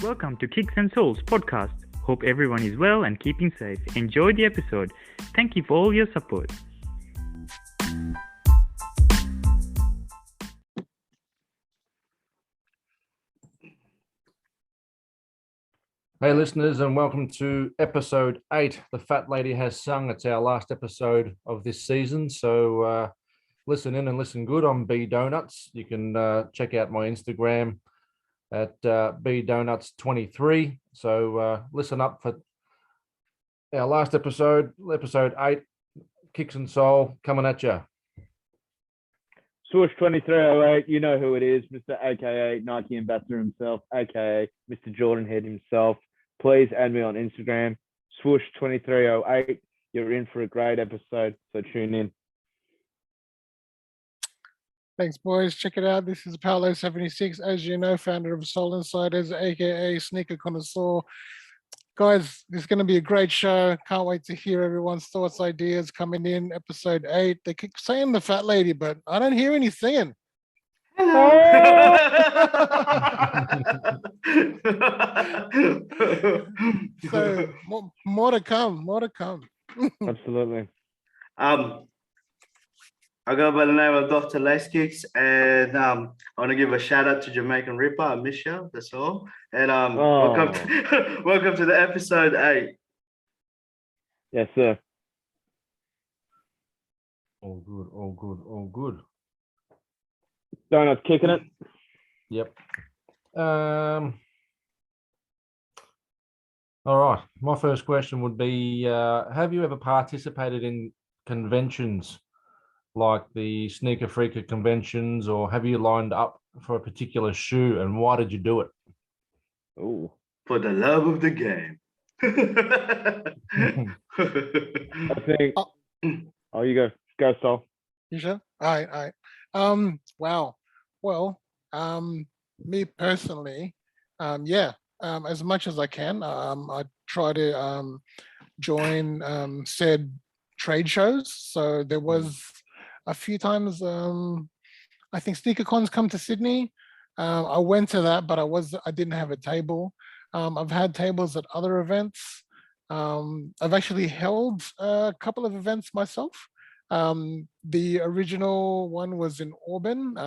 welcome to Kickz and Souls podcast. Hope everyone is well and keeping safe. Enjoy the episode. Thank you for all your support. Hey listeners, and welcome to episode 8. The Fat Lady Has Sung. It's our last episode of this season, so listen in and listen good. I'm B Donuts. You can check out my Instagram at bdonuts23. So listen up for our last episode 8, Kickz and Soul, coming at you. Swoosh 2308, you know who it is, Mr. AKA Nike Ambassador himself, AKA Mr. Jordan Head himself. Please add me on Instagram, Swoosh 2308. You're in for a great episode, so tune in. Thanks, boys. Check it out. This is Paolo76, as you know, founder of SOLEINSIDERS, aka Sneaker Connoisseur. Guys, this is going to be a great show. Can't wait to hear everyone's thoughts, ideas coming in. Episode 8. They keep saying the fat lady, but I don't hear any singing. Hello. So more to come. Absolutely. I go by the name of Dr. Lacekickz, and I want to give a shout out to Jamaican Ripper. I miss you. That's all. And welcome to the episode 8. Yes, sir. All good. Donuts kicking it. Yep. All right. My first question would be, have you ever participated in conventions like the Sneaker Freaker conventions, or have you lined up for a particular shoe, and why did you do it? Oh, For the love of the game. I think. Oh, you go, Sol. You sure? All right. Wow. Well, me personally, as much as I can, I try to join said trade shows. So there was a few times, I think SneakerCon's come to Sydney. I went to that, but I didn't have a table. I've had tables at other events. I've actually held a couple of events myself. The original one was in Auburn,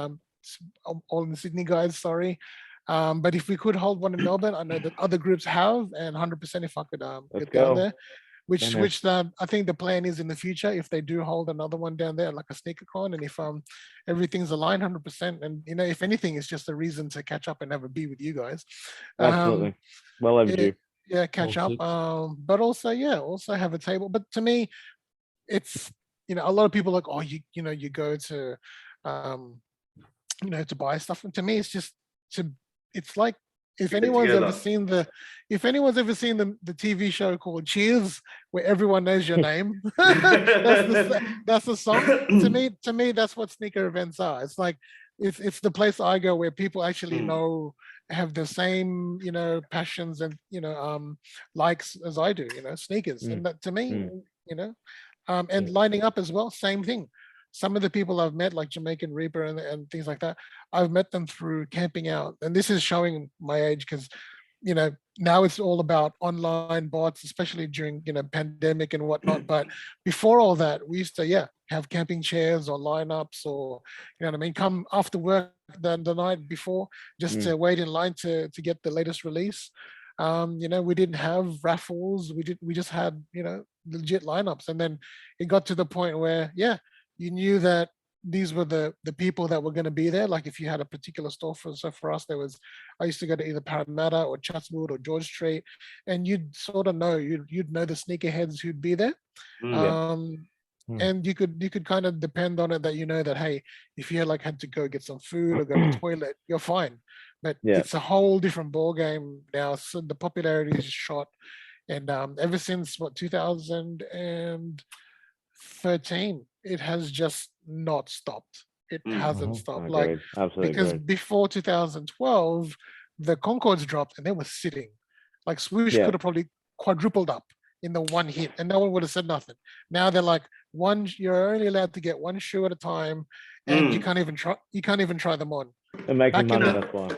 all in Sydney guys, sorry. But if we could hold one in Melbourne, I know that other groups have, and 100% if I could get down there, which I think the plan is in the future, if they do hold another one down there, like a SneakerCon, and if everything's aligned 100%, and if anything, it's just a reason to catch up and have a beer with you guys. Absolutely. Well overdue. Yeah, catch up. But also have a table. But to me, it's a lot of people are like, oh, you go to to buy stuff, and to me it's just it's like if anyone's ever seen the TV show called Cheers, where everyone knows your name, that's the song. To me that's what sneaker events are. It's like it's the place I go where people actually have the same passions and likes as I do, sneakers. And that to me, and lining up as well, same thing. Some of the people I've met, like Jamaican Reaper and things like that, I've met them through camping out. And this is showing my age because, now it's all about online bots, especially during, pandemic and whatnot. But before all that, we used to, have camping chairs or lineups or, come after work the night before just to wait in line to get the latest release. We didn't have raffles. We just had, legit lineups. And then it got to the point where, you knew that these were the people that were going to be there. Like if you had a particular store for us, I used to go to either Parramatta or Chatswood or George Street, and you'd sort of know, you'd know the sneakerheads who'd be there. And you could kind of depend on it that that, hey, if you had to go get some food or go to the toilet, you're fine. But it's a whole different ball game now. So the popularity is shot, and ever since 2013, it has just not stopped. It hasn't stopped. Because before 2012, the Concords dropped and they were sitting. Like Swoosh could have probably quadrupled up in the one hit, and no one would have said nothing. Now they're like, you're only allowed to get one shoe at a time, and you can't even try them on. They're making money, that's why.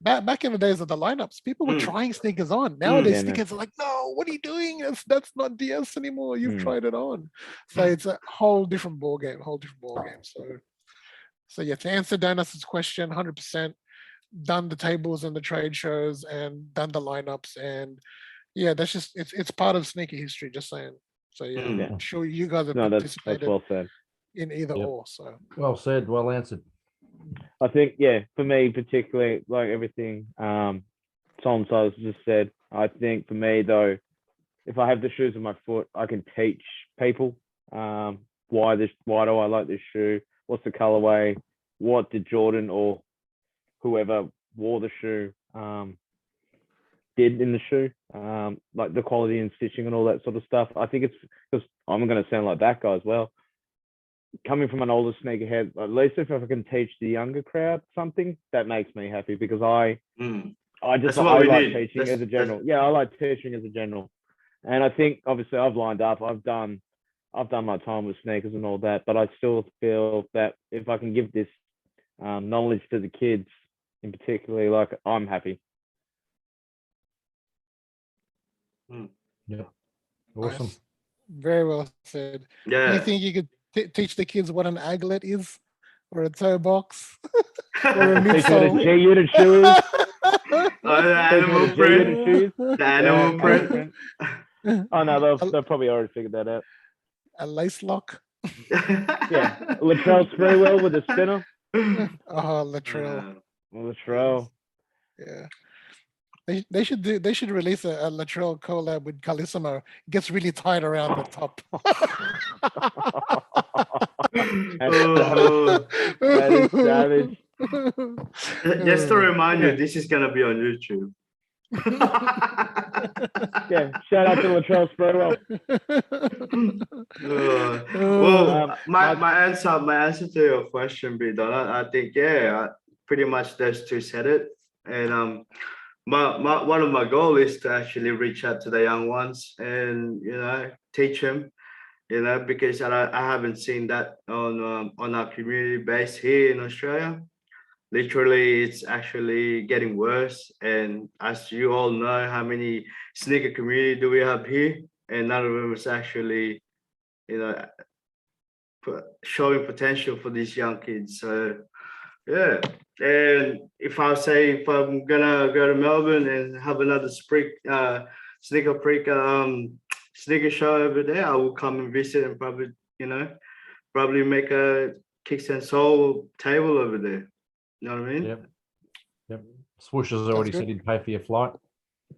back in the days of the lineups, people were trying sneakers on. Nowadays, Yeah, no. sneakers are like, no, what are you doing? That's not DS anymore. You've Mm. tried it on. So it's a whole different ball game. So yeah, to answer Donus's question, 100% done the tables and the trade shows and done the lineups, and yeah, that's just it's part of sneaker history. Just saying. So yeah, Yeah. I'm sure you guys have No, that's participated well said. in either Yep. or. So Well said, well answered. I think, yeah, for me particularly, like everything Soleinsiders just said, I think for me though, if I have the shoes on my foot, I can teach people why do I like this shoe, what's the colorway, what did Jordan or whoever wore the shoe did in the shoe, like the quality and stitching and all that sort of stuff. I think it's because I'm going to sound like that guy as well. Coming from an older sneakerhead, at least if I can teach the younger crowd something, that makes me happy because I That's I what we like need. teaching That's- as a general. Yeah, I like teaching as a general, and I think obviously I've lined up. I've done my time with sneakers and all that, but I still feel that if I can give this knowledge to the kids, in particularly, like I'm happy. Yeah. Awesome. nice. Very well said. Do you Yeah. think you could teach the kids what an aglet is, or a toe box, or a Teach what a midsole? G-unit shoe is. Oh, the animal Teach what a G-unit print. shoe is. The animal Yeah, print. Oh no, they'll probably already figured that out. A lace lock. Yeah, Latrell Sprewell with a spinner. Oh, Latrell. Latrell. Yeah. They should release a Latrell collab with Carlissimo. It gets really tight around the top. Oh. That is savage. Just to remind you, this is gonna be on YouTube. Yeah, shout out to Latrell Sprewell. Well, my answer to your question, Bidon, I think pretty much those two said it, and my one of my goals is to actually reach out to the young ones and teach them, because I haven't seen that on our community base here in Australia. Literally, it's actually getting worse, and as you all know, how many sneaker community do we have here, and none of them is actually showing potential for these young kids. So yeah, and if I'm gonna go to Melbourne and have another sneaker show over there, I will come and visit and probably make a Kickz and Soul table over there. You know what I mean? Yep. Swoosh has already said he'd pay for your flight.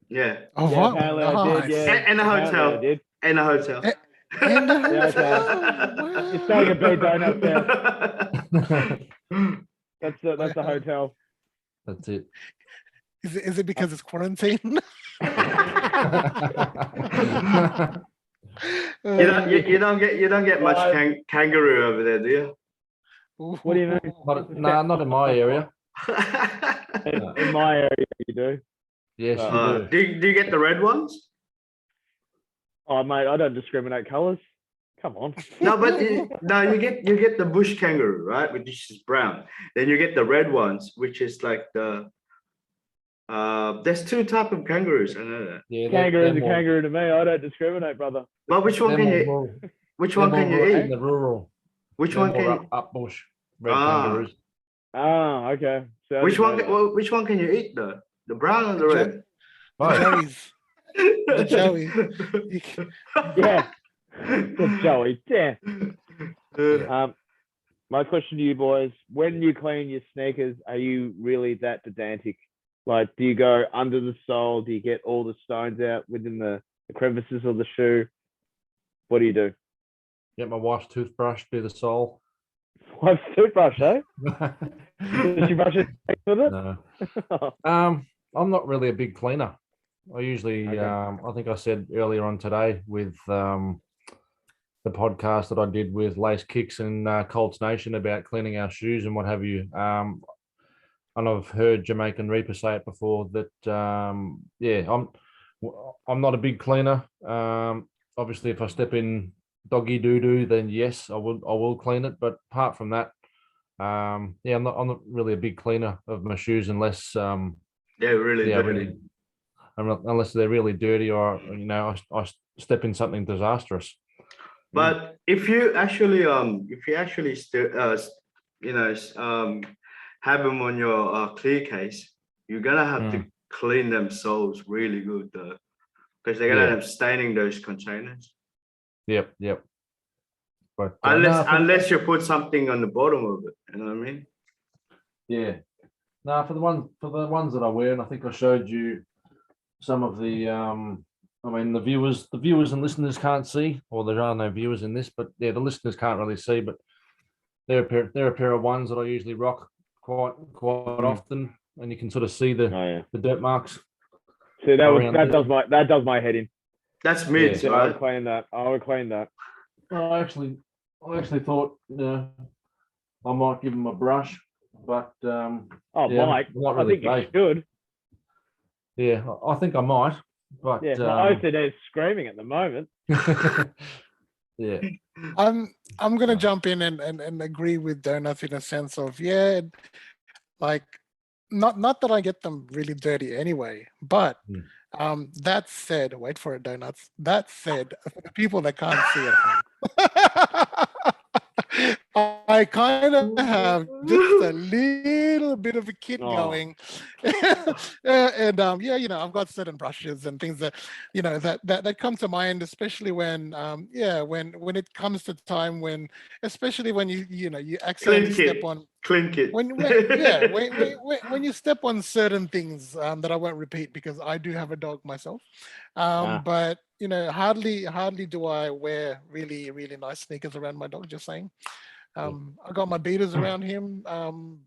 Yeah. Oh, Yeah, wow. apparently I did, yeah. And a Apparently hotel. I did. And a hotel. And the Yeah, okay. hotel. You're staying at B Donuts now. That's the Wow. hotel. That's it. Is it because it's quarantine? You don't get much kangaroo over there, do you? What do you mean? Not in my area. In my area, you do. Yes, you do. Do you get the red ones? Oh, mate, I don't discriminate colours. Come on. No, but you get the bush kangaroo, right? Which is brown. Then you get the red ones, which is like the there's two type of kangaroos. I know that. Yeah, Kangaroo's a kangaroo to me. I don't discriminate, brother. But which one can you eat? The rural. Which one can you? up bush? Red kangaroos. Ah, okay. So Which one can you eat though? The brown or the red? Joey's. The Joey. Yeah. The Joey. Yeah. My question to you boys: when you clean your sneakers, are you really that pedantic? Like, do you go under the sole? Do you get all the stones out within the crevices of the shoe? What do you do? Get my wife's toothbrush, do the sole. Wife's toothbrush, eh? Does she brush it with it? No. I'm not really a big cleaner. I usually, Okay. I think I said earlier on today with the podcast that I did with Lacekickz and Colts Nation about cleaning our shoes and what have you. And I've heard Jamaican Reaper say it before that, I'm not a big cleaner. Obviously, if I step in doggy doo-doo, then yes, I will clean it. But apart from that, I'm not really a big cleaner of my shoes unless really Yeah, do. really. Unless they're really dirty, or I step in something disastrous. But if you actually have them on your clear case, you're gonna have to clean them soles really good though, because they're gonna end up staining those containers. Yep. But Unless you put something on the bottom of it, you know what I mean? yeah. No, for the ones that I wear, and I think I showed you some of the I mean the viewers and listeners can't see, or there are no viewers in this, but yeah, the listeners can't really see, but they're a pair of ones that I usually rock quite often, and you can sort of see the dirt marks. See, that does my head in. That's mids, I right? would clean that. I actually thought I might give them a brush, but Mike, not I really think you should. Yeah, I think I might, but yeah, my OCD is screaming at the moment. Yeah, I'm gonna jump in and agree with Donuts in a sense of like not that I get them really dirty anyway, but that said, wait for it, Donuts. That said, for the people that can't see it, I kind of have just a little bit of a kit going, and I've got certain brushes and things that that come to mind, especially when when it comes to time especially when you accidentally step on clink it when you step on certain things that I won't repeat because I do have a dog myself, but hardly do I wear really really nice sneakers around my dog, just saying. I got my beaters around him,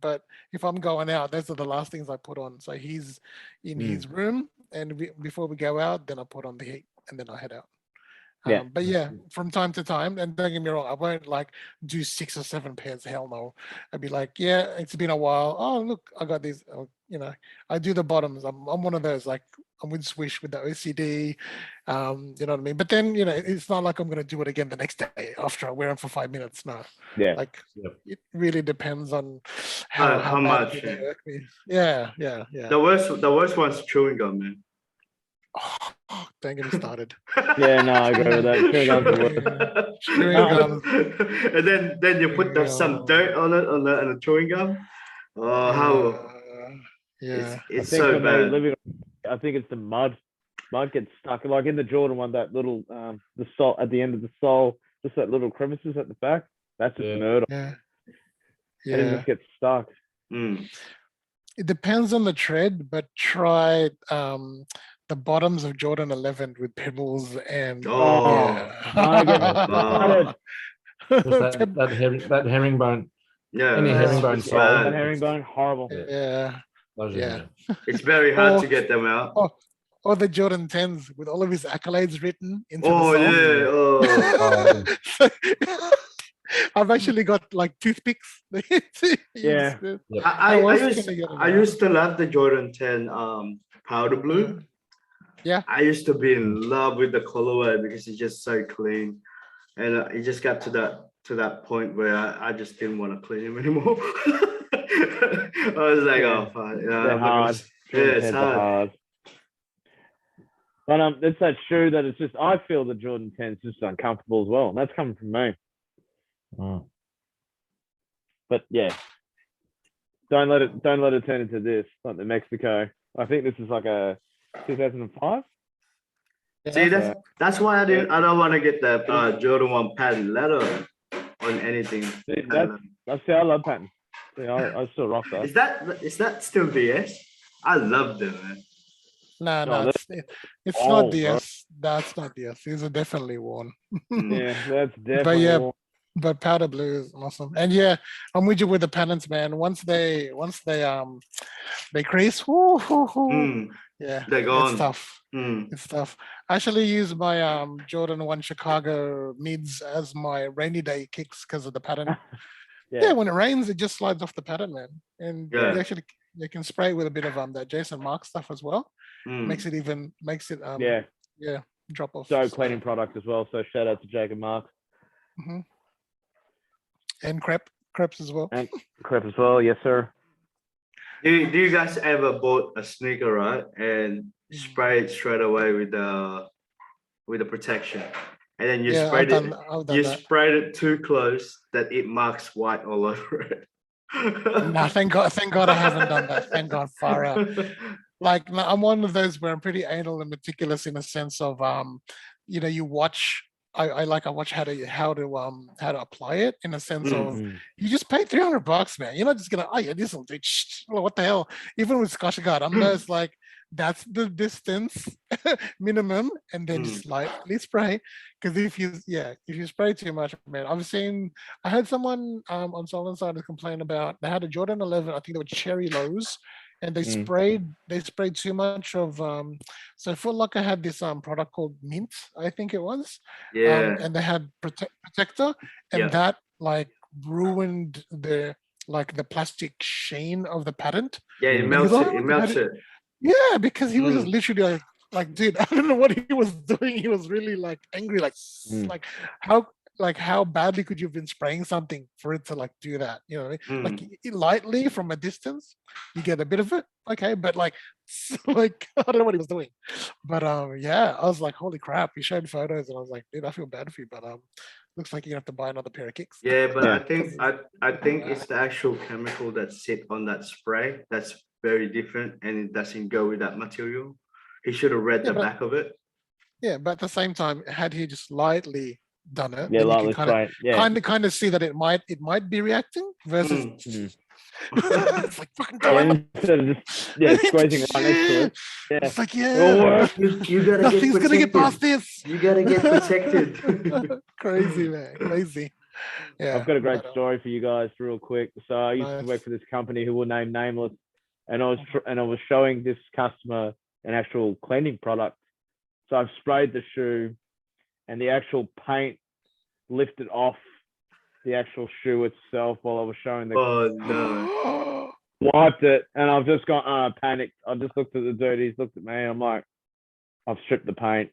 but if I'm going out, those are the last things I put on. So he's in his room, and before we go out, then I put on the heat, and then I head out. But yeah, from time to time, and don't get me wrong, I won't like do 6 or 7 pairs. Hell no. I'd be like, yeah, it's been a while. Oh, look, I got these. I do the bottoms. I'm one of those, like, I'm with Swish with the OCD. You know what I mean? But then, it's not like I'm going to do it again the next day after I wear them for 5 minutes. No. Yeah. Like, it really depends on how much. they work me. Yeah. The worst one's chewing gum, man. Oh, don't get me started. Yeah, no, I agree with that. Chewing gum's the worst. And then you put some dirt on it on the chewing gum. Oh, how? Yeah, it's so bad. I think it's the mud. Mud gets stuck, like in the Jordan one. That little the sole at the end of the sole, just that little crevices at the back. That's just nerd. Yeah. And it just gets stuck. It depends on the tread, but try the bottoms of Jordan 11 with pebbles and that herringbone. Yeah, any herringbone sole. That herringbone, horrible. Yeah. It's very hard to get them out. Or the Jordan 10s with all of his accolades written into the sole. I've actually got like toothpicks. Yeah. I used to love the Jordan 10 powder blue. Yeah. I used to be in love with the colorway because it's just so clean, and it just got to that point where I just didn't want to clean them anymore. I was like, oh, fine. They're hard. It's hard. But it's that shoe that it's just, I feel the Jordan 10 is just uncomfortable as well. And that's coming from me. But yeah, don't let it turn into this, like the Mexico. I think this is like a 2005. See, that's why I don't want to get the Jordan 1 patent letter on anything. That's I love patent. Yeah, I still rock that. Is that still DS? I love them, man. No, it's not DS. That's not DS. These are definitely worn. Yeah, that's definitely worn. But powder blue is awesome. And yeah, I'm with you with the patents, man. Once they crease, yeah, they're gone. It's tough. It's tough. I actually use my Jordan 1 Chicago mids as my rainy day kicks because of the pattern. Yeah, when it rains, it just slides off the pattern, man. And you can spray it with a bit of that Jason Mark stuff as well. Makes it drop off. So cleaning product as well. So shout out to Jacob Mark. And crepes as well. And crepe as well, yes, sir. Do you guys ever bought a sneaker, right, and spray it straight away with the protection, and then you Yeah, sprayed it, I've done you that. sprayed it too close that it marks white all over it. No, thank God I haven't done that. Thank God, far out. Like no, I'm one of those where I'm pretty anal and meticulous in a sense of you watch. I watch how to apply it in a sense of you just pay $300, man. You're not just gonna yeah, this will do. What the hell? Even with Scotch Guard, I'm just like that's the distance minimum, and then just lightly spray. Because if you spray too much, man, I had someone on SOLEINSIDERS complain about they had a Jordan 11, I think they were cherry lows, and they sprayed too much of so Foot Locker had this product called Mint, I think it was. Yeah. And they had protector, and Yeah. that like ruined the plastic sheen of the patent. Yeah, it And he melts goes, it. "Oh, It melts it. yeah, because he was just literally like, dude, I don't know what he was doing. He was really like angry, like how badly could you have been spraying something for it to like do that? You know, what I mean? Like lightly from a distance, you get a bit of it, okay, but like I don't know what he was doing. But yeah, I was like, holy crap. He showed photos, and I was like, dude, I feel bad for you, but looks like you have to buy another pair of Kickz. Yeah, but Yeah. I think it's the actual chemical that sit on that spray that's very different, and it doesn't go with that material. He should have read the back of it. Yeah, but at the same time, had he just lightly done it, Yeah, then lightly you can spray. Yeah. kind of see that it might be reacting versus it's like fucking Yeah, going. instead of just squeezing right next to it. Yeah. It's like You gotta nothing's get gonna get protected. past this. You gotta get protected. Crazy, man, crazy. Yeah, I've got a great but, story for you guys real quick. So I used to Nice. work for this company who will name nameless, and I was showing this customer an actual cleaning product. So I've sprayed the shoe, and the actual paint lifted off the actual shoe itself while I was showing the Oh no. wiped it, and I've just gone panicked. I just looked at the dude, he's looked at me, I'm like, I've stripped the paint.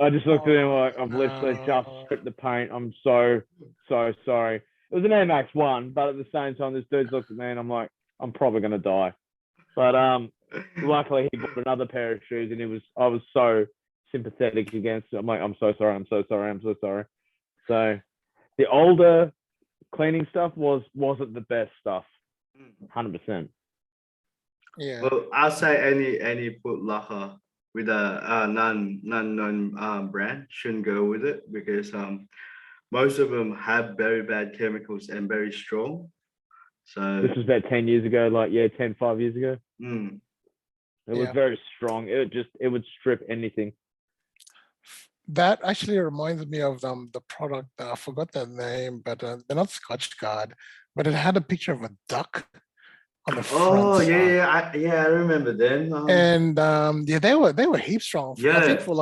I just looked at him like, I've literally just stripped the paint. I'm so sorry. It was an Air Max 1, but at the same time, this dude's looked at me and I'm like, I'm probably gonna die. But luckily he bought another pair of shoes, and I was so sympathetic against it. I'm like, I'm so sorry. So the older cleaning stuff wasn't the best stuff. 100%. yeah. Well, I'll say any Foot Locker with a non-known brand shouldn't go with it, because most of them have very bad chemicals and very strong. So This was about 10 years ago, 5 years ago. It was Yeah. very strong. It would strip anything. That actually reminds me of the product. I forgot the name, but they're not Scotch Guard, but it had a picture of a duck on the front. oh side. yeah, I remember them. And yeah, they were heaps strong. I Yeah. think Foot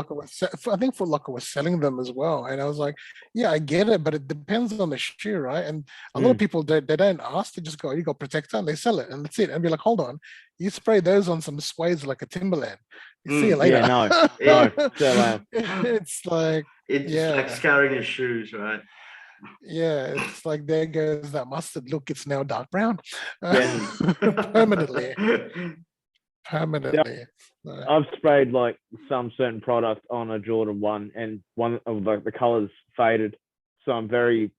Locker was selling them as well. And I was like, yeah, I get it, but it depends on the shoe, right? And a lot of people they don't ask, they just go, you got protector, and they sell it, and that's it. And be like, hold on, you spray those on some suedes like a Timberland. You see you later. Yeah, no. So, It's like It's Yeah. like scarring your shoes, right? yeah, it's like there goes that mustard look. It's now dark brown. Yeah. Permanently. So, I've sprayed like some certain product on a Jordan 1, and one of the colors faded. So I'm very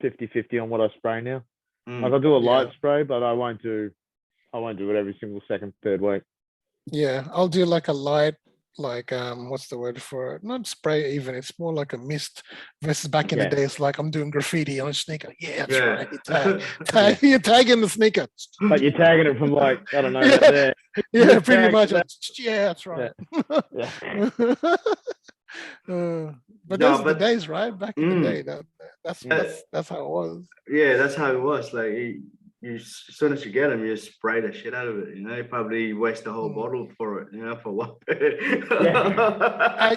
50-50 on what I spray now. Like I'll do a light spray, but I won't do it every single second, third week. yeah, I'll do like a light, like what's the word for it? Not spray even. It's more like a mist. Versus back in the Yeah. day, it's like I'm doing graffiti on a sneaker. Yeah, that's Yeah. right. You're tagging the sneaker. But you're tagging it from like, I don't know, Yeah. right there. Yeah, pretty Tag much. that. Yeah, that's right. Yeah. But No, those are the but- days, right? Back in the day, that's how it was. Yeah, that's how it was. Like you as soon as you get them, you spray the shit out of it. You know, you probably waste the whole bottle for it. You know, for what? I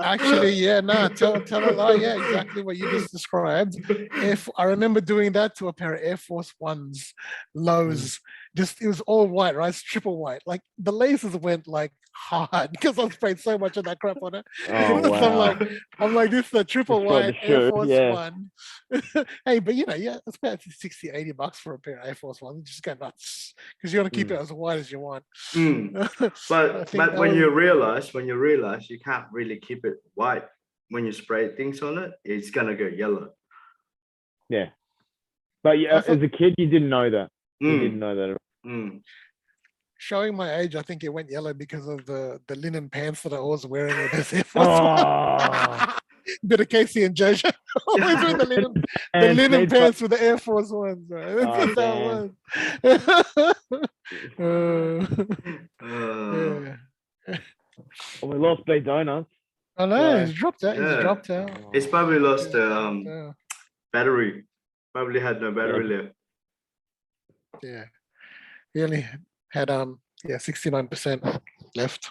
actually, yeah, no, tell a lie. Yeah, exactly what you just described. If I remember doing that to a pair of Air Force Ones lows, just it was all white, right? It's triple white. Like the laces went like hard because I sprayed so much of that crap on it. Oh, So wow. I'm like, this is a triple Destroyed the white Air shoe, Force yeah. One. Hey, but you know, yeah, it's about 60, $80 for a pair of Air Force Ones. You just go nuts because you want to keep it as white as you want. But when you realize you can't really keep it white when you spray things on it, it's gonna go yellow. Yeah. But yeah, thought- as a kid, you didn't know that. You didn't know that. Showing my age, I think it went yellow because of the linen pants that I was wearing with this Air Force One. Bit of Casey and Jojo always with the linen pants with the Air Force Ones. Right? That's just how it was. Well, we lost B Donuts. I know, he's dropped out. Yeah. He's dropped out. It's probably lost He's battery. Probably had no battery left. Yeah. He only had 69% left.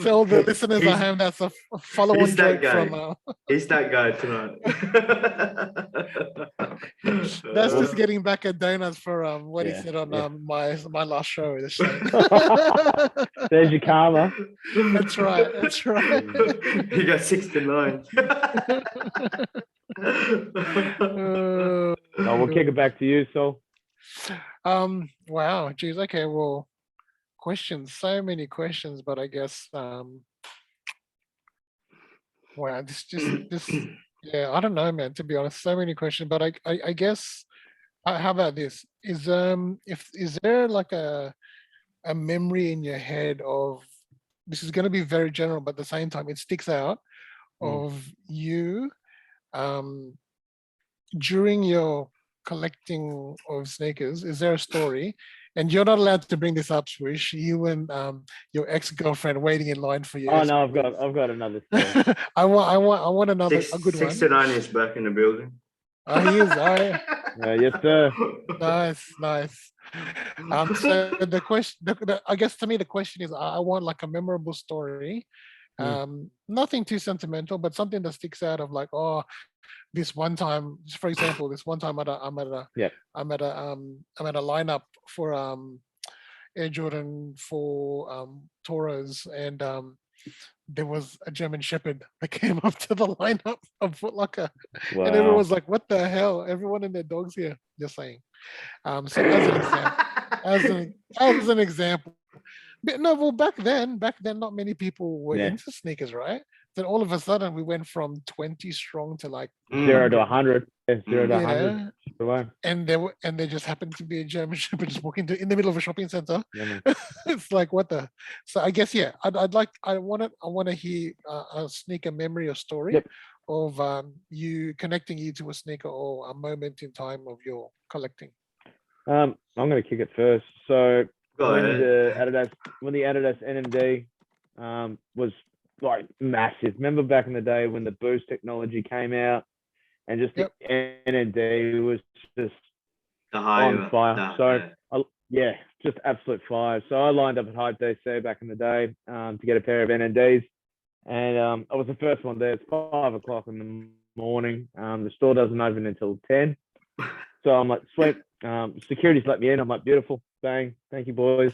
Tell the listeners I have that's a follow-on joke from. He's that guy tonight. That's just getting back at donuts for what he said on my last show. There's your karma. That's right. That's right. He got 69. We'll kick it back to you, Sol. Wow, geez, okay, well, questions, so many questions, but I guess wow, this yeah, I don't know, man, to be honest, so many questions, but I guess how about this? Is there like a memory in your head of, this is going to be very general, but at the same time it sticks out, of you during your collecting of sneakers? Is there a story? And you're not allowed to bring this up, Swish. You and your ex-girlfriend waiting in line for you. Oh no, I've got another story. I want another a good 69 is back in the building. He is. Yes, sir. Nice. So the question, I guess to me, the question is, I want like a memorable story. Nothing too sentimental, but something that sticks out of like, oh, this one time, for example, I'm at a lineup for Air Jordan for Toros, and there was a German Shepherd that came up to the lineup of Foot Locker, and everyone was like, "What the hell?" Everyone and their dogs here. Just saying. So as an example. But no, well, back then, not many people were into sneakers, right? Then all of a sudden, we went from 20 strong to like 0 to 100. 0 to 100. And there just happened to be a German Shepherd just walking in the middle of a shopping center. It's like, what the? So I guess I want to hear a sneaker memory or story of you connecting you to a sneaker or a moment in time of your collecting. I'm going to kick it first. So when the Adidas NMD was like massive. Remember back in the day when the Boost technology came out, and just the NMD was just on fire. Just absolute fire. So I lined up at Hype DC back in the day to get a pair of NMDs, and I was the first one there. It's 5 o'clock in the morning. The store doesn't open until 10. So I'm like, sweet. Security's let me in. I'm like, beautiful. Bang. Thank you, boys.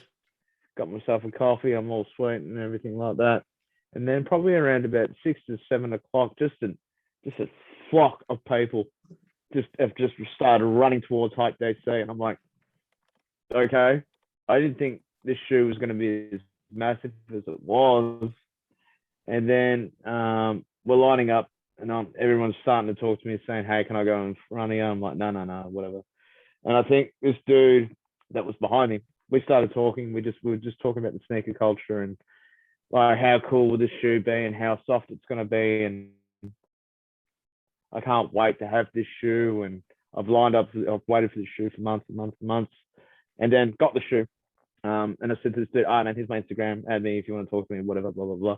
Got myself a coffee. I'm all sweet and everything like that. And then probably around about 6 to 7 o'clock, just a flock of people have started running towards Hype DC. And I'm like, okay. I didn't think this shoe was going to be as massive as it was. And then we're lining up, and everyone's starting to talk to me, saying, hey, can I go in front of you? I'm like, no, whatever. And I think this dude that was behind me, we started talking. We were just talking about the sneaker culture and like how cool will this shoe be and how soft it's going to be. And I can't wait to have this shoe. And I've waited for this shoe for months and months and months, and then got the shoe. And I said to this dude, man, here's my Instagram. Add me if you want to talk to me, whatever, blah, blah, blah.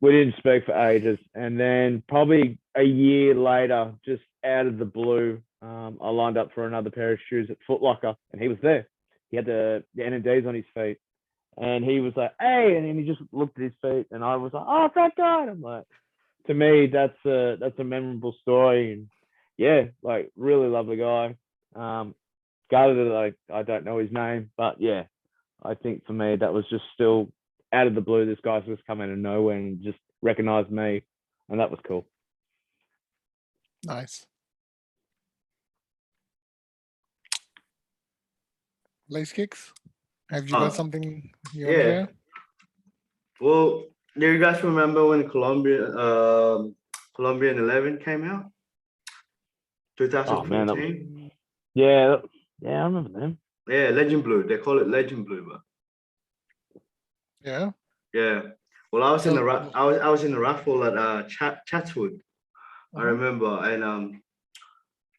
We didn't speak for ages. And then probably a year later, just out of the blue, I lined up for another pair of shoes at Foot Locker, and he was there. He had the NMDs on his feet, and he was like, hey, and then he just looked at his feet, and I was like, oh, that guy. And I'm like, to me, that's a memorable story, and yeah, like really lovely guy. Gutted that I don't know his name, but yeah, I think for me that was just still out of the blue. This guy's just come out of nowhere and just recognized me, and that was cool. Nice. Lacekickz, have you got something you want to Yeah. share? Well, do you guys remember when Colombian 11 came out? Oh man, 2014? yeah, I remember them. Yeah, Legend Blue. They call it Legend Blue, but Yeah. yeah. Well, I was in the So- I was in the raffle at Chatswood. I remember, and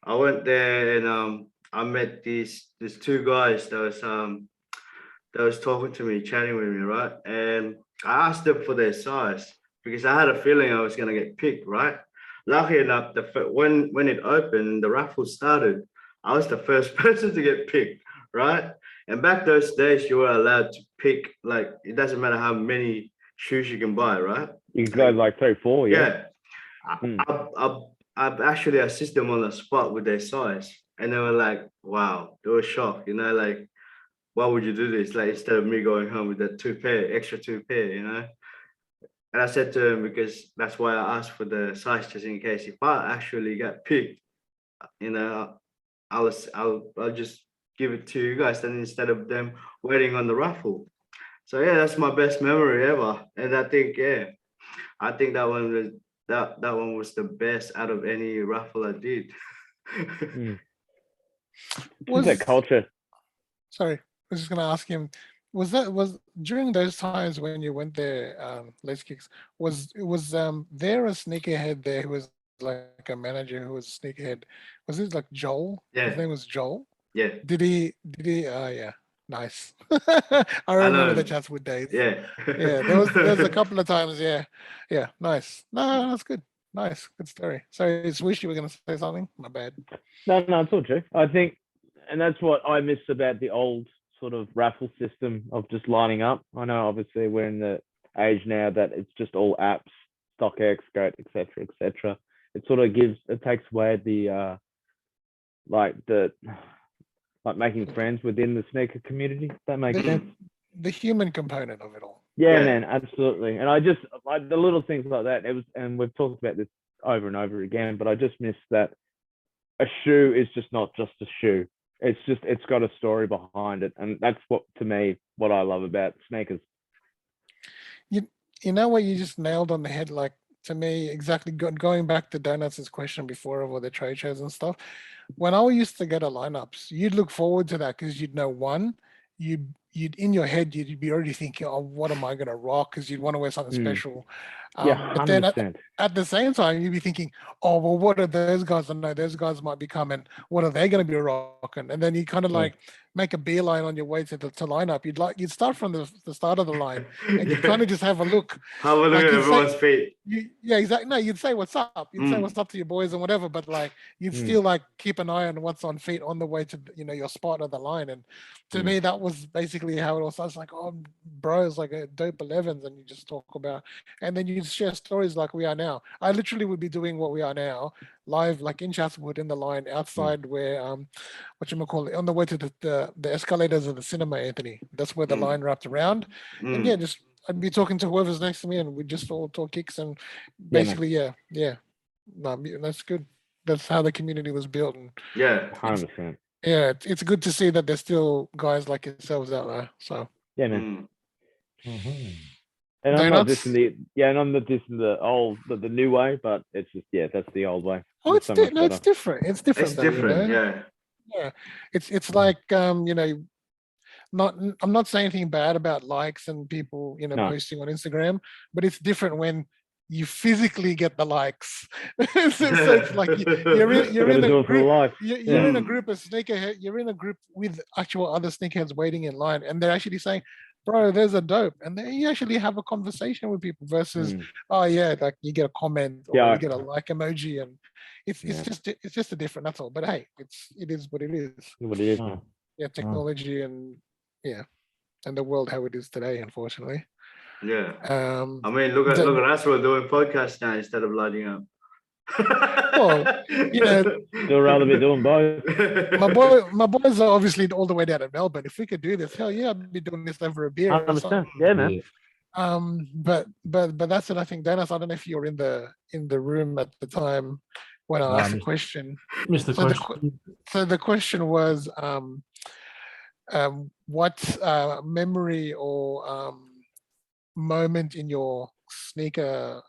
I went there and I met these two guys that was talking to me, chatting with me, right? And I asked them for their size because I had a feeling I was gonna get picked, right? Lucky enough, when it opened, the raffle started, I was the first person to get picked, right? And back those days, you were allowed to pick, like, it doesn't matter how many shoes you can buy, right? You can go like 3, 4, yeah. Yeah. Mm. I've actually assisted them on the spot with their size. And they were like, wow, they were shocked, like, why would you do this? Like, instead of me going home with that extra two pair, And I said to him, because that's why I asked for the size, just in case if I actually get picked, I'll just give it to you guys, then instead of them waiting on the raffle. So yeah, that's my best memory ever. And I think that one was the best out of any raffle I did. What's that culture? Sorry, I was just gonna ask him. Was during those times when you went there, Lacekickz, was there a sneakerhead there who was like a manager who was a sneakerhead? Was it like Joel? Yeah. His name was Joel. Yeah. Did he? Yeah. Nice. I remember the Chatswood days. Yeah. Yeah. There was a couple of times. Yeah. Yeah. Nice. No, that's good. Nice. Good story. Sorry, I just wish you were gonna say something. My bad. No, it's all true. I think, and that's what I miss about the old sort of raffle system of just lining up. I know obviously we're in the age now that it's just all apps, StockX, Goat, etc. It sort of takes away the making friends within the sneaker community. If that makes sense. The human component of it all. Yeah, man, absolutely. And I just like the little things like that. And we've talked about this over and over again, but I just miss that a shoe is just not just a shoe. It's got a story behind it, and that's what I love about sneakers. You know what, you just nailed on the head. Like, to me, exactly, going back to Donuts' question before of all the trade shows and stuff. When I used to go to lineups, you'd look forward to that because you'd know you'd in your head you'd be already thinking, oh, what am I gonna rock? Because you'd want to wear something special. Yeah, 100%. But then at the same time, you'd be thinking, oh, well, what are those guys? I know those guys might be coming. What are they going to be rocking? And then you kind of like make a beeline on your way to lineup. You'd start from the start of the line, and you kind of just have a look. Have a look at everyone's feet. Yeah, exactly. No, you'd say what's up. You'd say what's up to your boys and whatever. But like, you'd still like keep an eye on what's on feet on the way to your spot of the line. And to me, that was basically how it all starts. Like, oh, bros, like a dope 11s, and you just talk about, and then you share stories like we are now. I literally would be doing what we are now, live, like in Chatswood, in the line outside where on the way to the escalators of the cinema, Anthony. That's where the line wrapped around. And yeah, just I'd be talking to whoever's next to me, and we'd just all talk Kickz, and basically, yeah. No, that's good. That's how the community was built. And yeah, 100%. Yeah, it's good to see that there's still guys like yourselves out there. So yeah, man. And Donuts? I'm not dissing the new way, but it's just that's the old way. Oh, it's different. It's different. It's different, yeah. Yeah, it's like I'm not saying anything bad about likes and people posting on Instagram, but it's different when you physically get the likes. So it's like you're in a group. You're in a group of sneakerhead. You're in a group with actual other sneakerheads waiting in line, and they're actually saying, bro, there's a dope, and then you actually have a conversation with people versus like you get a comment or you get a like emoji, and it's just a different. That's all. But hey, it is what it is. What it is. Yeah, technology and and the world how it is today, unfortunately. Yeah. Um, I mean, look at us. We're doing podcasts now instead of lighting up. Well, you know, Still rather be doing both. my boys are obviously all the way down in Melbourne. If we could do this, hell yeah, I'd be doing this over a beer or something. 100%. Yeah, man. But that's it. I think, Dennis, I don't know if you were in the room at the time when I asked the question. Mr. So Question. the question was, what memory or moment in your sneaker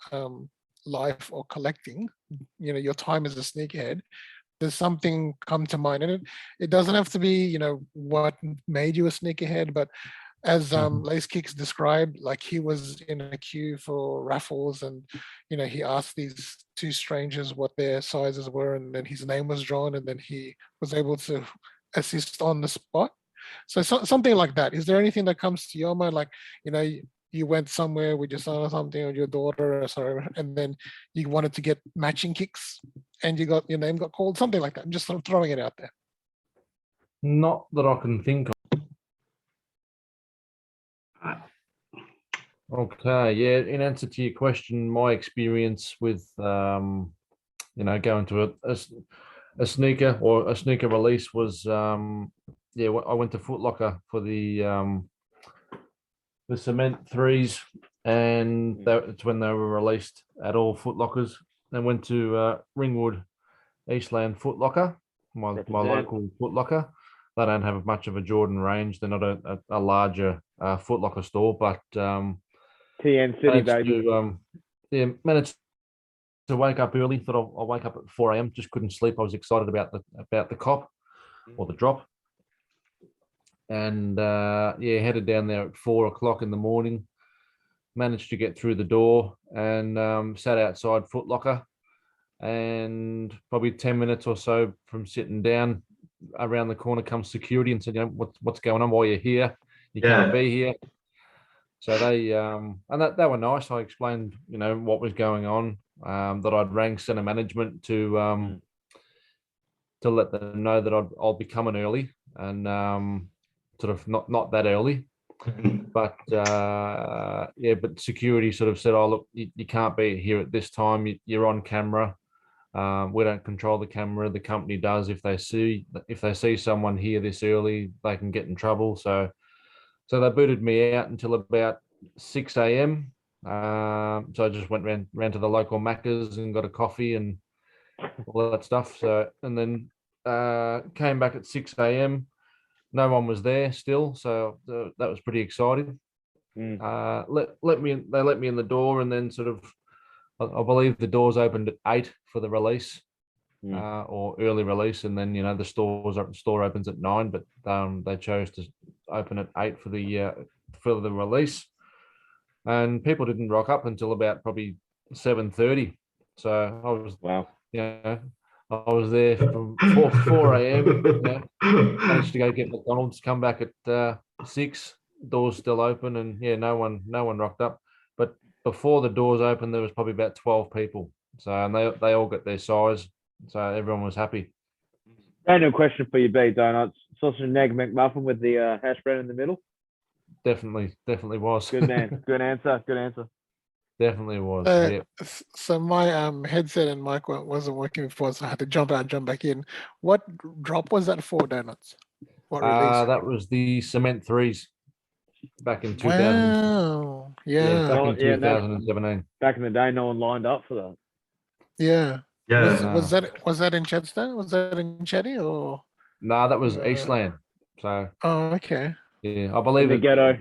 life or collecting, your time as a sneakerhead, does something come to mind? And it doesn't have to be, what made you a sneakerhead, but as Lacekickz described, like he was in a queue for raffles and, he asked these two strangers what their sizes were, and then his name was drawn, and then he was able to assist on the spot. So something like that. Is there anything that comes to your mind? Like, you went somewhere with your son or something, or your daughter, or sorry, and then you wanted to get matching kicks and your name got called, something like that. I'm just sort of throwing it out there. Not that I can think of. Okay, yeah. In answer to your question, my experience with going to a sneaker or a sneaker release was I went to Foot Locker for the Cement 3s, and it's when they were released at all Foot Lockers. Then went to Ringwood Eastland Foot Locker, my local Foot Locker. They don't have much of a Jordan range. They're not a larger Foot Locker store, but TN City, baby. Managed to wake up early. Thought I'll wake up at 4 a.m. Just couldn't sleep. I was excited about the cop or the drop, and headed down there at 4 o'clock in the morning. Managed to get through the door and sat outside Foot Locker, and probably 10 minutes or so from sitting down, around the corner comes security and said, what's going on? Why you're here? You can't be here. So they and they were nice. I explained, what was going on, that I'd rang centre management to let them know that I'll be coming early, and sort of not that early, but but security sort of said, oh look, you can't be here at this time. You're on camera. We don't control the camera. The company does. If they see someone here this early, they can get in trouble. So they booted me out until about 6 a.m. So I just went ran to the local Macca's and got a coffee and all that stuff. So, and then came back at 6 a.m. No one was there still. So that was pretty exciting. They let me in the door, and then sort of, I believe the doors opened at 8 for the release, or early release, and then the store opens at 9, but they chose to open at 8 for the release, and people didn't rock up until about probably 7:30. So I was I was there from 4 a.m. Managed to go get McDonald's, come back at 6. Doors still open, and no one rocked up. But before the doors opened, there was probably about 12 people. So, and they all got their size. So everyone was happy. Random question for you, B Donuts. Sausage and egg McMuffin with the hash brown in the middle? Definitely was. Good man. Good answer. Good answer. Definitely was. So my headset and mic wasn't working before, so I had to jump out and jump back in. What drop was that for, Donuts? What release? That was the Cement 3s back in 2000. Wow. Yeah. Back in 2017. Back in the day, no one lined up for that. Yeah. Yeah. Was that in Chadstone? Was that in Chetty or? No, that was Eastland. So. Oh, okay. Yeah, I believe in the ghetto.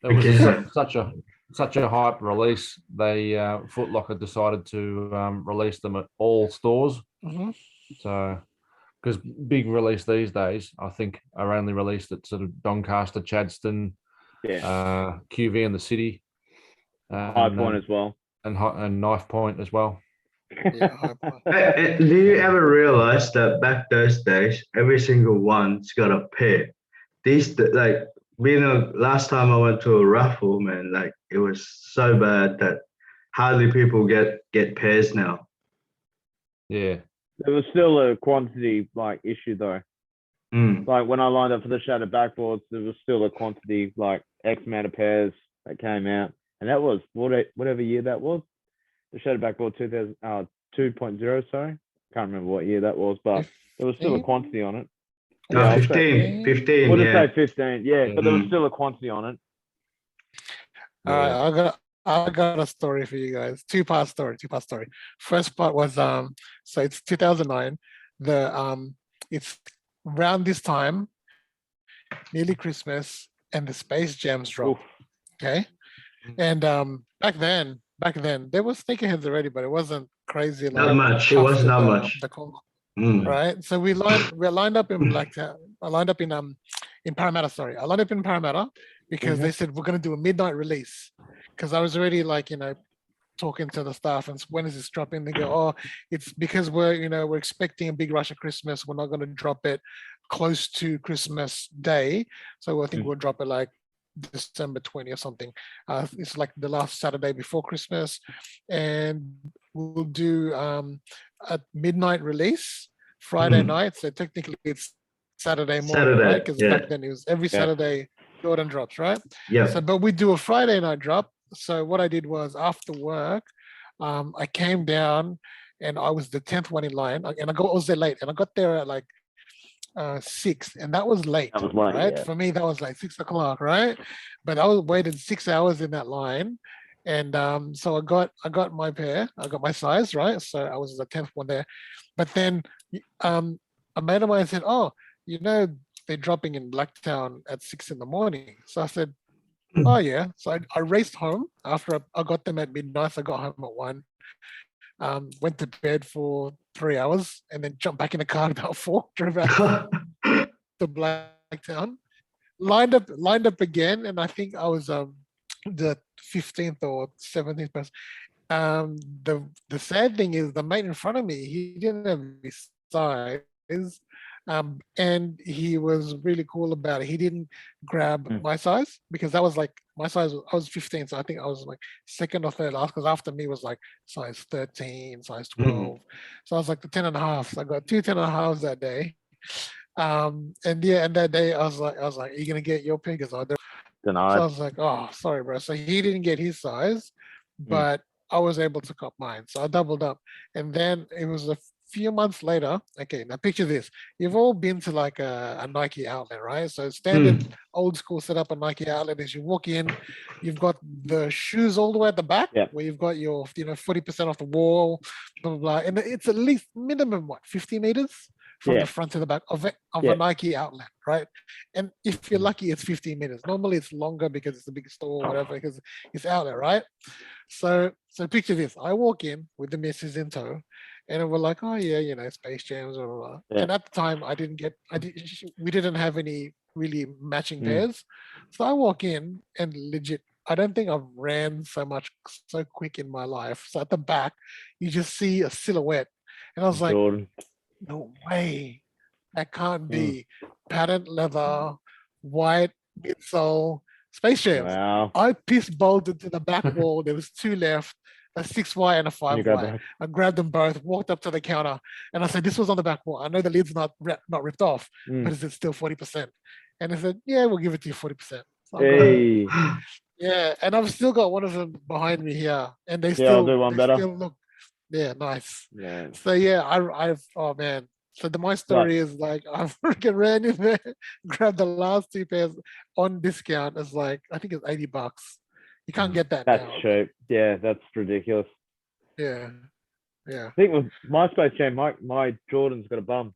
It was such a hype release. They Foot Locker decided to release them at all stores. Mm-hmm. So, because big release these days, I think, are only released at sort of Doncaster, Chadstone, QV in the city, High Point as well, and Knife Point as well. Yeah, do you ever realize that back those days, every single one's got a pair? Last time I went to a raffle, man, like it was so bad that hardly people get pairs now. Yeah. There was still a quantity issue though. Like when I lined up for the Shadow backboards, there was still a quantity X amount of pairs that came out. and that was whatever year that was. The Shadow Backboard 2.0. Sorry, can't remember what year that was, but there was still a 15? quantity on it. No, Yeah, I'll 15, 15, We'll just yeah. say 15, yeah, but there was Mhm. still a quantity on it. All right, I got a story for you guys. Two-part story. First part was so it's 2009. It's around this time, nearly Christmas, and the Space Jams drop. Oof. Okay, and back then there was sneakerheads already, but it wasn't crazy like Not much. It was after not the- much. the con- Mm. right? So we're lined up in Blacktown. I lined up in Parramatta. Sorry, I lined up in Parramatta because they said we're gonna do a midnight release. Because I was already like talking to the staff and when is this dropping? They go, oh, it's because we're expecting a big rush of Christmas. We're not gonna drop it close to Christmas Day, so I think we'll drop it like December 20 or something. It's like the last Saturday before Christmas, and we'll do a midnight release Friday night. So technically it's Saturday morning, Saturday, right? Because yeah. back then it was every Saturday Jordan drops, right? Yeah. So, but we do a Friday night drop. So what I did was after work, I came down and I was the 10th one in line, and I was there late, and I got there at like 6, and that was late. That was late, right? yeah. For me, that was like 6 o'clock, right? But I was waiting 6 hours in that line, and so I got my pair, I got my size, right? So I was the 10th one there. But then a mate of mine said, "Oh, they're dropping in Blacktown at 6 in the morning." So I said, "Oh yeah." So I raced home after I got them at midnight. So I got home at 1. Went to bed for 3 hours and then jumped back in the car at about 4, drove out to Blacktown, lined up again, and I think I was the 15th or 17th person. The sad thing is the mate in front of me, he didn't have his size. And he was really cool about it. He didn't grab my size because that was like my size. I was 15, so I think I was like second or third last. Because after me was like size 13, size 12. So I was like the 10 and a half. So I got 2 10.5s that day. And that day I was like, "Are you gonna get your pig?" So Denied. I was like, "Oh, sorry, bro." So he didn't get his size, but I was able to cop mine. So I doubled up, and then it was a few months later. Okay, now picture this. You've all been to like a Nike outlet, right? So standard old school setup a Nike outlet is you walk in, you've got the shoes all the way at the back, where you've got your 40% off the wall, blah, blah, blah. And it's at least minimum 50 meters from the front to the back of a Nike outlet, right? And if you're lucky, it's 15 meters. Normally it's longer because it's a big store or whatever, because it's outlet, right? So picture this. I walk in with the missus in tow, and we're like, "Oh yeah, Space Jams," blah, blah, blah. And at the time, we didn't have any really matching pairs. So I walk in and legit, I don't think I've ran so quick in my life. So at the back, you just see a silhouette, and I was like, Jordan. "No way, that can't be." Patent leather, white midsole, Space Jams. Wow. I bolted to the back wall. There was 2 left, a 6Y and a 5Y. I grabbed them both, walked up to the counter, and I said, "This was on the back wall. I know the lid's not ripped off, but is it still 40%?" And they said, "Yeah, we'll give it to you 40%." So Hey. yeah, and I've still got one of them behind me here, and they I'll still do one better. still look, nice. Yeah. So yeah, I've oh man. So my story is like I freaking ran in there, grabbed the last 2 pairs on discount. It's like I think it's $80. You can't get that That's now. cheap. Yeah, that's ridiculous. Yeah. I think with my Space Jam, my Jordan's got a bum.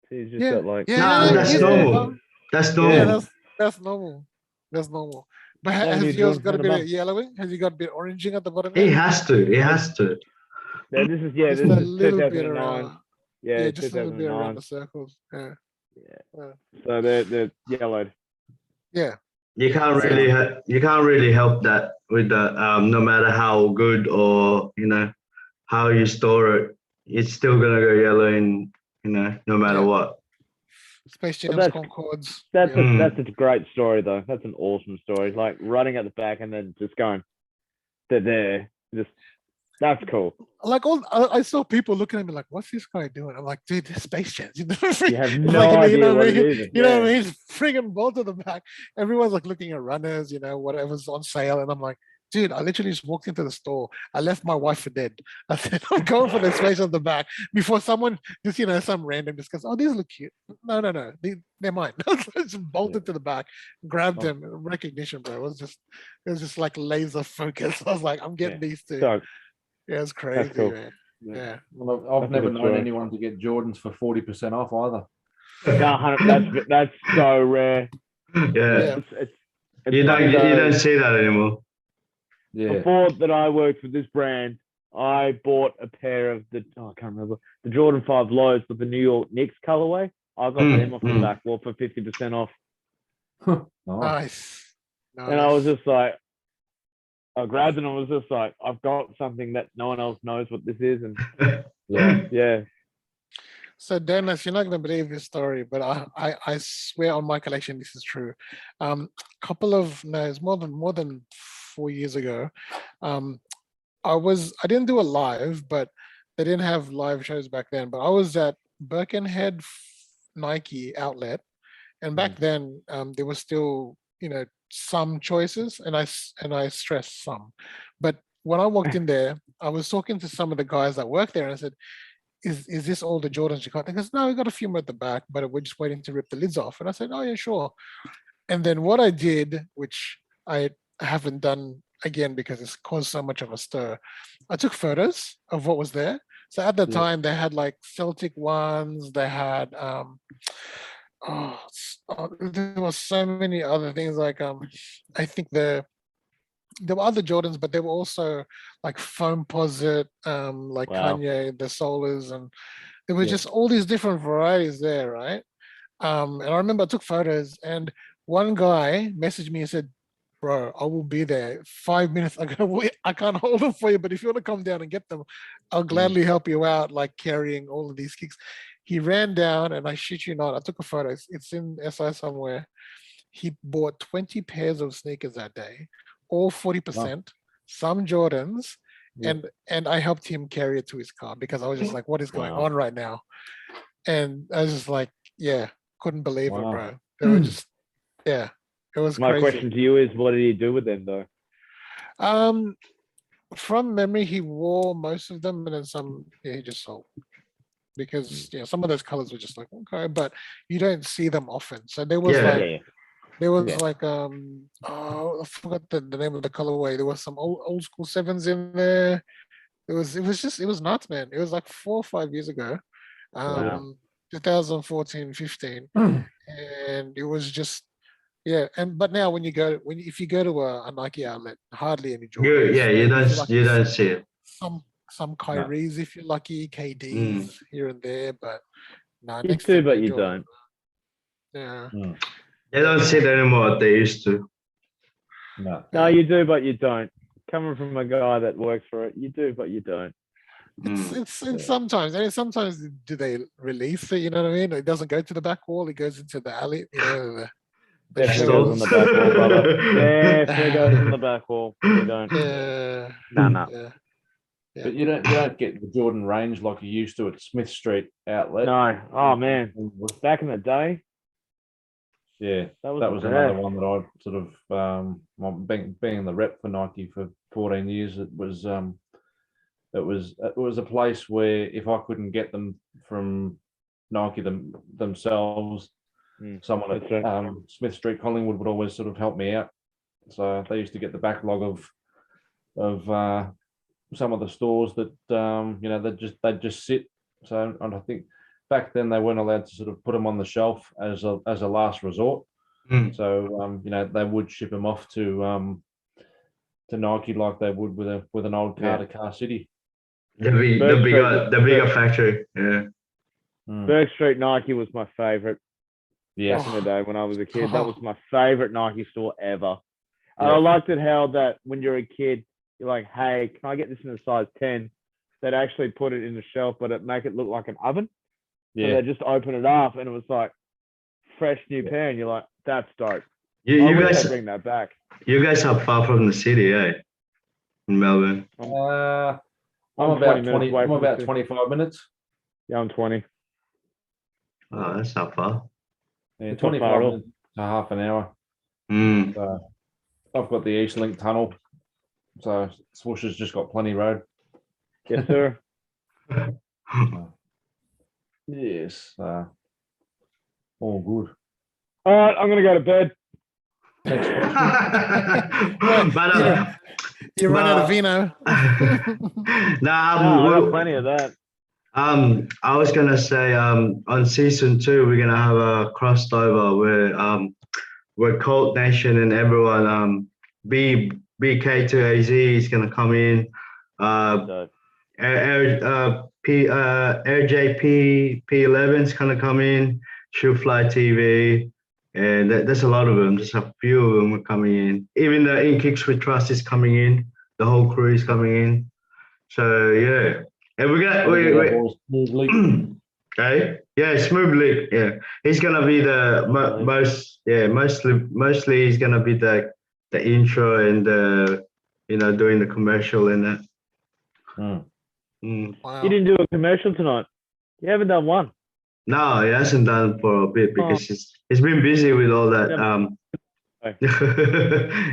He's just got like. No, that's normal. That's normal. Yeah, that's normal. That's normal. But has yours got a bit of yellowing? Has you got a bit oranging at the bottom? It has to. It has to. Yeah, this is just a little 2009. bit around. Yeah, just a little bit around the circles. Yeah. So they're yellowed. Yeah. You can't really help that with the no matter how good or how you store it, it's still gonna go yellow in no matter what. Space Jams, Concords. That's a great story though. That's an awesome story. Like running at the back and then just going, they're there. That's cool. Like I saw people looking at me like, "What's this guy doing?" I'm like, "Dude, this Space Jams." You have no idea what it is. You know what I mean? Friggin' bolt to the back. Everyone's like looking at runners, whatever's on sale, and I'm like, dude, I literally just walked into the store. I left my wife for dead. I said, I'm going for the space on the back before someone just, some random just goes, oh, these look cute. No. They're mine. I just bolted to the back, grabbed them. Recognition, bro. It was just like laser focus. I was like, I'm getting these two. So, Yeah, it's crazy, cool. man. Yeah. Well, I've That's never a good known story. anyone to get Jordans for 40% off either. No, that's so rare. Yeah. It's You funny don't though, see that anymore. Yeah. before that I worked with this brand, I bought a pair of I can't remember, the Jordan 5 lows with the New York Knicks colorway. I got them off the back wall for 50% off. Nice. Nice. And I was just like, I grabbed it and I was just like, I've got something that no one else knows what this is. And yeah. So Dennis, you're not gonna believe this story, but I swear on my collection this is true. It's more than 4 years ago. I didn't do a live, but they didn't have live shows back then. But I was at Birkenhead Nike outlet, and back then there was still some choices, and I stress some. But when I walked in there, I was talking to some of the guys that work there, and I said, is this all the Jordans you got? They goes, no, we got a few more at the back, but we're just waiting to rip the lids off. And I said, oh yeah, sure. And then what I did, which I haven't done again because it's caused so much of a stir, I took photos of what was there. So at the time they had like Celtic ones, they had there was so many other things like I think there were other Jordans, but they were also like Foamposite, like Kanye, the Solars, and there was just all these different varieties there, right? And I remember I took photos, and one guy messaged me and said, bro, I will be there 5 minutes. I can't hold them for you, but if you want to come down and get them, I'll gladly help you out, like carrying all of these Kickz. He ran down, and I shit you not, I took a photo. It's in SI somewhere. He bought 20 pairs of sneakers that day, all 40%, some Jordans, and I helped him carry it to his car because I was just like, what is going on right now? And I was just like, couldn't believe it, bro. They were just, it was My crazy. question to you is, what did he do with them though? From memory, he wore most of them, and then some he just sold. Because some of those colors were just like, okay, but you don't see them often. So there was like I forgot the name of the colorway. There was some old school sevens in there. It was nuts, man. It was like 4 or 5 years ago. 2014, 15. And it was just but now if you go to a Nike outlet, hardly any Jordans. You don't see it. Some Kyries if you're lucky, KDs here and there, but no. You do, but you don't. Yeah. They don't see it anymore. They used to. No, you do, but you don't. Coming from a guy that works for it, you do, but you don't. It's sometimes do they release it? You know what I mean? It doesn't go to the back wall; it goes into the alley. Definitely goes on the back wall, brother. Definitely goes on the back wall. You don't. No. Yeah. But you don't get the Jordan range like you used to at Smith Street outlet. No. Oh man, back in the day. Yeah, that was another one that I sort of being the rep for Nike for 14 years. It was a place where if I couldn't get them from Nike themselves, someone at Smith Street Collingwood would always sort of help me out. So they used to get the backlog of some of the stores that they'd just sit. So, and I think back then they weren't allowed to sort of put them on the shelf as a last resort. So they would ship them off to Nike like they would with an old car to Car City. The bigger factory. Yeah. Burke Street Nike was my favorite. Yeah. Back in the day when I was a kid, that was my favorite Nike store ever. And I liked it how that when you're a kid, you're like, hey, can I get this in a size 10? They'd actually put it in the shelf, but it make it look like an oven. Yeah. So they just open it up, and it was like fresh new pair, and you're like, that's dope. You guys bring that back. You guys are far from the city, eh? In Melbourne. I'm about 20. I'm about 25 minutes. Yeah, I'm 20. Oh, that's not far. Yeah, 25 minutes to half an hour. Mm. So I've got the East Link Tunnel So Swoosh has just got plenty road. Yes, sir. Yes. All good. All right, I'm gonna go to bed. Next question. But You run out of but- vino. nah, No, I got plenty of that. I was gonna say, on season 2, we're gonna have a crossover where Cold Nation and everyone, BK2AZ is gonna come in. So, RJP P11 is gonna come in. Shoe Fly TV, and there's a lot of them. Just a few of them are coming in. Even the In Kickz We Trust is coming in. The whole crew is coming in. So yeah, and we're gonna okay, yeah, Smooth League, yeah, he's gonna be the mostly he's gonna be the intro and doing the commercial and that. Wow. you didn't do a commercial tonight. You haven't done one. No, he hasn't done for a bit because he's been busy with all that.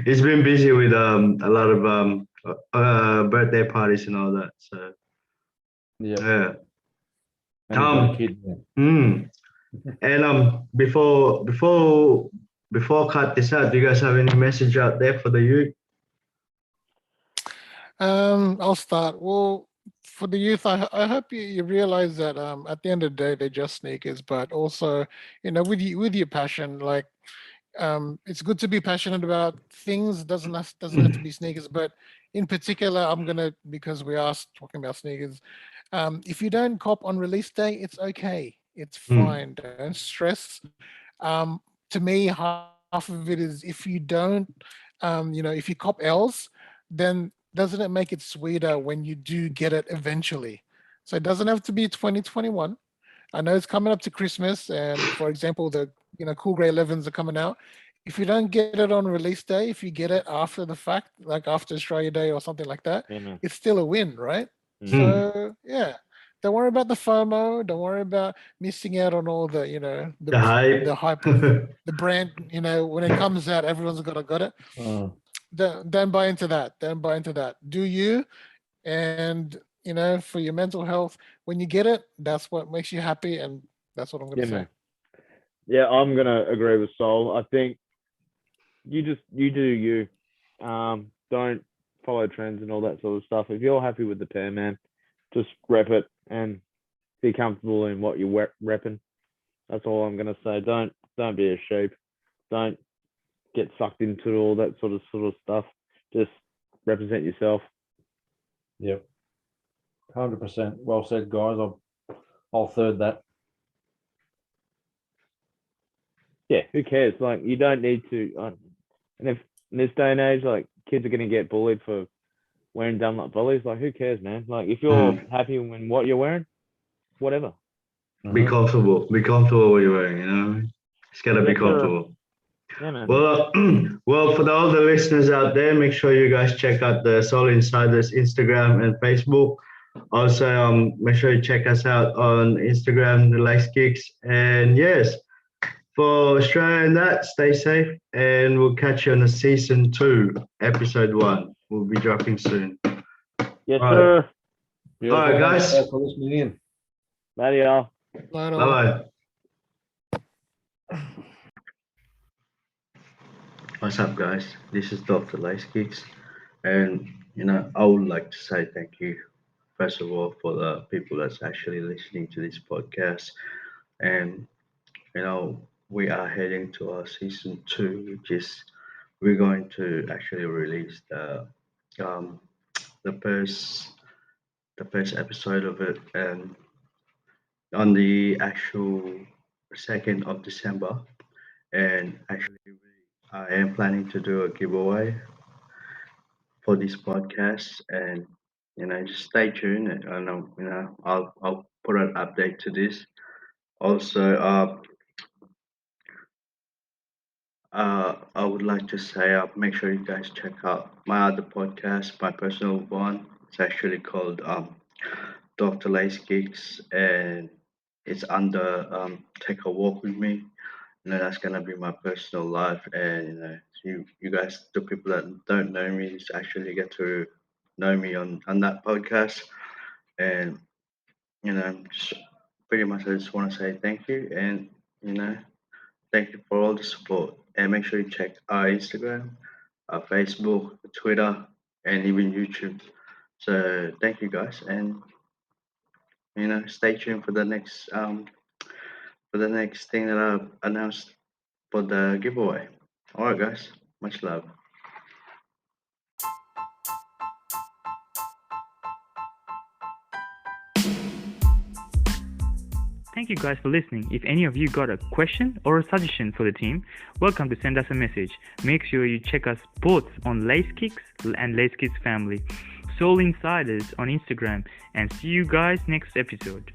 He's been busy with a lot of birthday parties and all that. So yeah. And he's got a kid. And before I cut this out, do you guys have any message out there for the youth? I'll start. Well, for the youth, I hope you realize that at the end of the day, they're just sneakers, but also, with your passion, like it's good to be passionate about things. Doesn't have to be sneakers, but in particular, because we are talking about sneakers. If you don't cop on release day, it's okay. It's fine. Don't stress. To me, half of it is if you don't, if you cop L's, then doesn't it make it sweeter when you do get it eventually? So it doesn't have to be 2021. I know it's coming up to Christmas, and for example, the Cool Grey 11s are coming out. If you don't get it on release day, if you get it after the fact, like after Australia Day or something like that, it's still a win, right? So yeah, don't worry about the FOMO. Don't worry about missing out on all the the hype, the hype of the brand. When it comes out, everyone's got it. Don't buy into that. Don't buy into that. Do you? And for your mental health, when you get it, that's what makes you happy, and that's what I'm gonna say. Man. Yeah, I'm gonna agree with Sol. I think you do you. Don't follow trends and all that sort of stuff. If you're happy with the pair, man, just rep it and be comfortable in what you're repping. That's all I'm gonna say. Don't be a sheep. Don't get sucked into all that sort of stuff. Just represent yourself. Yep. 100%. Well said, guys. I'll third that. Yeah, who cares? Like, you don't need to. And if in this day and age, like, kids are gonna get bullied for wearing Dunlop volleys, like, who cares, man? Like, if you're happy in what you're wearing, whatever. Be comfortable. Be comfortable what you're wearing. It's gotta be comfortable. Yeah, man. Well, for all the listeners out there, make sure you guys check out the SOLEINSIDERS Instagram and Facebook. Also, make sure you check us out on Instagram, the Lacekickz. And yes, for Australia and that, stay safe, and we'll catch you on the season 2, episode 1. We'll be dropping soon. Yes, sir. All right, guys. Thanks for listening in. Bye, y'all. Bye-bye. What's up, guys? This is Dr. Lacekickz, and I would like to say thank you, first of all, for the people that's actually listening to this podcast. And we are heading to our season 2, which is we're going to actually release the first episode of it, and on the actual 2nd of December. And actually, I am planning to do a giveaway for this podcast, and just stay tuned. And I know, I'll put an update to this. Also, I would like to say, make sure you guys check out my other podcast, my personal one. It's actually called Dr. Lacekickz, and it's under Take a Walk with Me. that's gonna be my personal life, and you guys, the people that don't know me, just actually get to know me on that podcast, and just pretty much I just want to say thank you, and thank you for all the support, and make sure you check our Instagram, our Facebook, Twitter, and even YouTube. So thank you guys, and stay tuned for the next thing that I announced for the giveaway. All right, guys, much love. Thank you guys for listening. If any of you got a question or a suggestion for the team, welcome to send us a message. Make sure you check us both on Lacekickz and Lacekickz Family, Soul Insiders on Instagram, and see you guys next episode.